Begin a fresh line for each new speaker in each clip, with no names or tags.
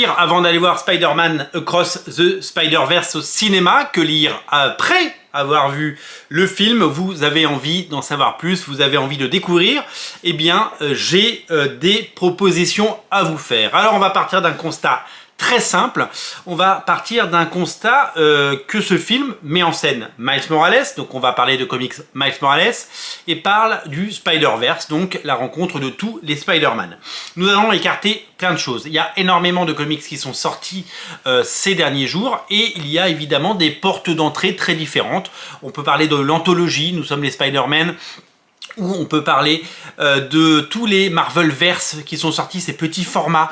lire avant d'aller voir Spider-Man Across the Spider-Verse au cinéma que lire après avoir vu le film. Vous avez envie d'en savoir plus, vous avez envie de découvrir, eh bien j'ai des propositions à vous faire. Alors on va partir d'un constat très simple, on va partir d'un constat que ce film met en scène Miles Morales, donc on va parler de comics Miles Morales, et parle du Spider-Verse, donc la rencontre de tous les Spider-Man. Nous allons écarter plein de choses. Il y a énormément de comics qui sont sortis ces derniers jours, et il y a évidemment des portes d'entrée très différentes. On peut parler de l'anthologie, nous sommes les Spider-Man, où on peut parler de tous les Marvelverse qui sont sortis, ces petits formats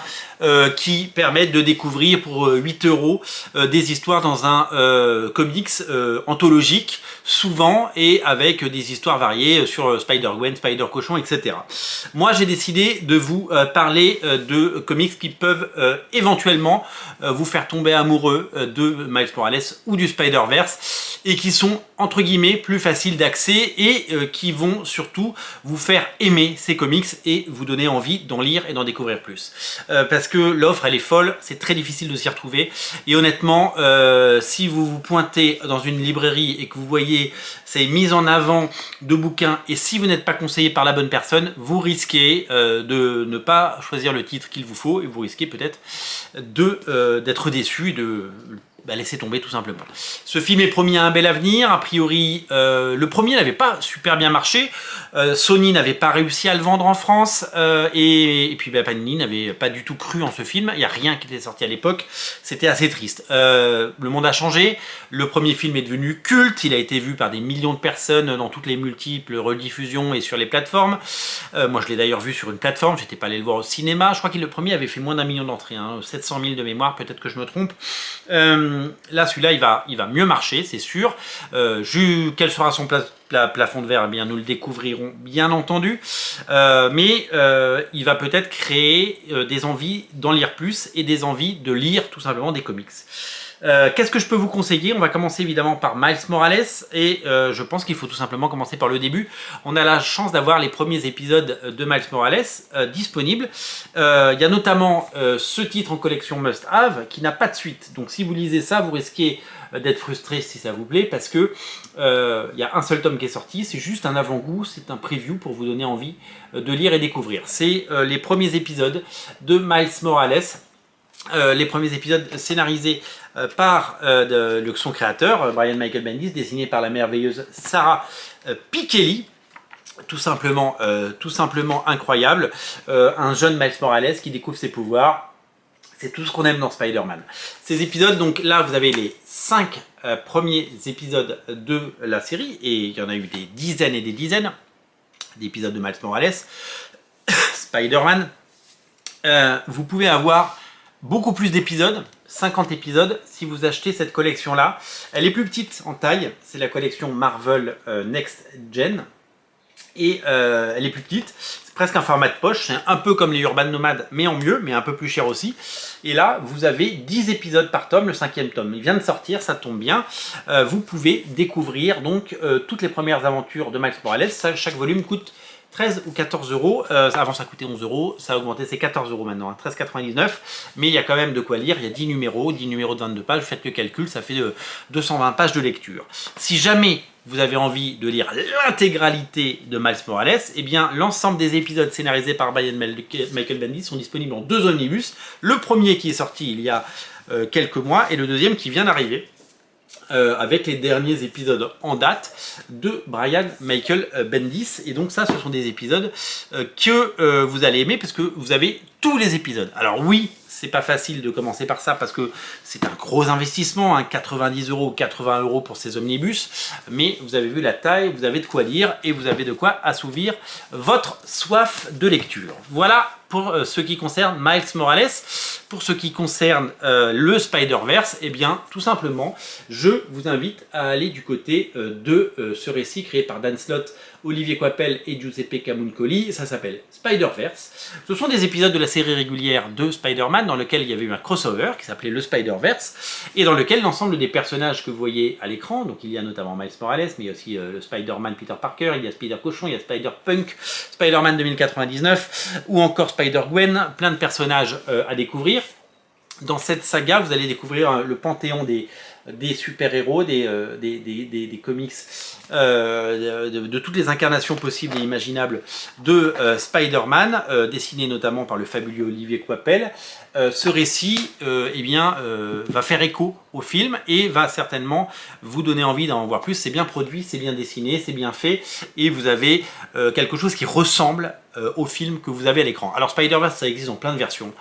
qui permettent de découvrir pour 8 € des histoires dans un comics anthologique, souvent, et avec des histoires variées sur Spider-Gwen, Spider-Cochon, etc. Moi, j'ai décidé de vous parler de comics qui peuvent éventuellement vous faire tomber amoureux de Miles Morales ou du Spider-Verse, et qui sont, entre guillemets, plus faciles d'accès et qui vont surtout vous faire aimer ces comics et vous donner envie d'en lire et d'en découvrir plus. Parce que l'offre, elle est folle, c'est très difficile de s'y retrouver. Et honnêtement, si vous vous pointez dans une librairie et que vous voyez ces mises en avant de bouquins, et si vous n'êtes pas conseillé par la bonne personne, vous risquez de ne pas choisir le titre qu'il vous faut, et vous risquez peut-être d'être déçu, de laisser tomber tout simplement. Ce film est promis à un bel avenir. A priori, le premier n'avait pas super bien marché. Sony n'avait pas réussi à le vendre en France. Et puis Panini n'avait pas du tout cru en ce film. Il n'y a rien qui était sorti à l'époque. C'était assez triste. Le monde a changé. Le premier film est devenu culte. Il a été vu par des millions de personnes dans toutes les multiples rediffusions et sur les plateformes. Moi, je l'ai d'ailleurs vu sur une plateforme. J'étais pas allé le voir au cinéma. Je crois que le premier avait fait moins d'1 million d'entrées. 700 000 de mémoire. Peut-être que je me trompe. Là, celui-là, il va mieux marcher, c'est sûr. Quel sera son plafond de verre? Eh bien, nous le découvrirons, bien entendu. Mais il va peut-être créer des envies d'en lire plus et des envies de lire tout simplement des comics. Qu'est-ce que je peux vous conseiller? On va commencer évidemment par Miles Morales, et je pense qu'il faut tout simplement commencer par le début. On a la chance d'avoir les premiers épisodes de Miles Morales disponibles. Il y a notamment ce titre en collection Must Have qui n'a pas de suite. Donc si vous lisez ça, vous risquez d'être frustré si ça vous plaît, parce que il y a un seul tome qui est sorti. C'est juste un avant-goût, c'est un preview pour vous donner envie de lire et découvrir. C'est les premiers épisodes de Miles Morales. Les premiers épisodes scénarisés par son créateur, Brian Michael Bendis, dessiné par la merveilleuse Sarah Pichelli. Tout simplement incroyable. Un jeune Miles Morales qui découvre ses pouvoirs. C'est tout ce qu'on aime dans Spider-Man. Ces épisodes, donc là, vous avez les 5 premiers épisodes de la série, et il y en a eu des dizaines et des dizaines d'épisodes de Miles Morales. Spider-Man. Vous pouvez avoir beaucoup plus d'épisodes, 50 épisodes, si vous achetez cette collection-là. Elle est plus petite en taille, c'est la collection Marvel Next Gen. Et elle est plus petite, c'est presque un format de poche, c'est un peu comme les Urban Nomades, mais en mieux, mais un peu plus cher aussi. Et là, vous avez 10 épisodes par tome, le 5e tome, il vient de sortir, ça tombe bien. Vous pouvez découvrir donc toutes les premières aventures de Miles Morales. Chaque volume coûte 13 ou 14 €. Avant ça coûtait 11 €, ça a augmenté, c'est 14 € maintenant, 13,99 €. Mais il y a quand même de quoi lire, il y a 10 numéros de 22 pages, faites le calcul, ça fait 220 pages de lecture. Si jamais vous avez envie de lire l'intégralité de Miles Morales, eh bien l'ensemble des épisodes scénarisés par Brian Michael Bendis sont disponibles en 2 omnibus. Le premier qui est sorti il y a quelques mois, et le deuxième qui vient d'arriver. Avec les derniers épisodes en date de Brian Michael Bendis. Et donc ça, ce sont des épisodes que vous allez aimer, parce que vous avez tous les épisodes. Alors oui, c'est pas facile de commencer par ça, parce que c'est un gros investissement, 90 € ou 80 € pour ces omnibus, mais vous avez vu la taille, vous avez de quoi lire, et vous avez de quoi assouvir votre soif de lecture. Voilà pour ce qui concerne Miles Morales. Pour ce qui concerne le Spider-Verse, eh bien, tout simplement, je vous invite à aller du côté de ce récit créé par Dan Slott, Olivier Coipel et Giuseppe Camuncoli. Ça s'appelle Spider-Verse. Ce sont des épisodes de la série régulière de Spider-Man dans lequel il y avait eu un crossover qui s'appelait le Spider-Verse, et dans lequel l'ensemble des personnages que vous voyez à l'écran, donc il y a notamment Miles Morales, mais il y a aussi le Spider-Man Peter Parker, il y a Spider-Cochon, il y a Spider-Punk, Spider-Man 2099, ou encore Spider-Gwen, plein de personnages à découvrir. Dans cette saga, vous allez découvrir le panthéon des super-héros, des comics, de toutes les incarnations possibles et imaginables de Spider-Man, dessiné notamment par le fabuleux Olivier Coipel. Ce récit va faire écho au film et va certainement vous donner envie d'en voir plus. C'est bien produit, c'est bien dessiné, c'est bien fait et vous avez quelque chose qui ressemble au film que vous avez à l'écran. Alors Spider-Verse, ça existe dans plein de versions.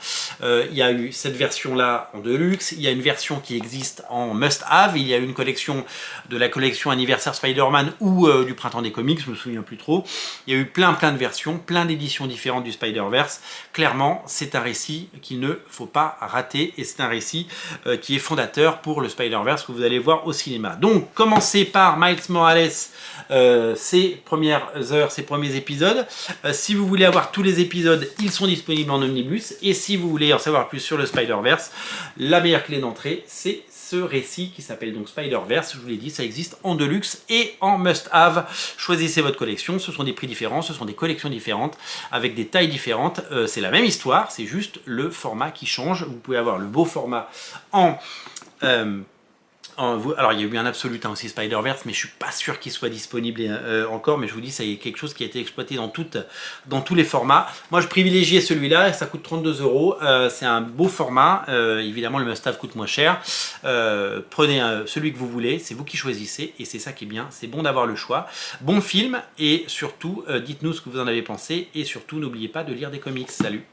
Il y a eu cette version-là en Deluxe, il y a une version qui existe en Must-Have, il y a une collection de la collection anniversaire Spider-Man ou du printemps des comics, je me souviens plus trop. Il y a eu plein de versions, plein d'éditions différentes du Spider-Verse. Clairement, c'est un récit qu'il ne faut pas rater et c'est un récit qui est fondateur pour le Spider-Verse que vous allez voir au cinéma. Donc, commencez par Miles Morales, ses premières heures, ses premiers épisodes. Si vous voulez avoir tous les épisodes, ils sont disponibles en omnibus. Et si vous voulez en savoir plus sur le Spider-Verse, la meilleure clé d'entrée, c'est ce récit qui s'appelle donc Spider-Verse. Je vous l'ai dit, ça existe en Deluxe et en Must-Have. Choisissez votre collection. Ce sont des prix différents, ce sont des collections différentes, avec des tailles différentes. C'est la même histoire, c'est juste le format qui change. Vous pouvez avoir le beau format en... alors il y a eu un Absolute aussi Spider-Verse, mais je suis pas sûr qu'il soit disponible encore, mais je vous dis, c'est quelque chose qui a été exploité dans tous les formats. Moi je privilégiais celui-là, ça coûte 32 €, c'est un beau format, évidemment le Must-Have coûte moins cher. Prenez celui que vous voulez, c'est vous qui choisissez, et c'est ça qui est bien, c'est bon d'avoir le choix. Bon film, et surtout, dites-nous ce que vous en avez pensé, et surtout n'oubliez pas de lire des comics. Salut!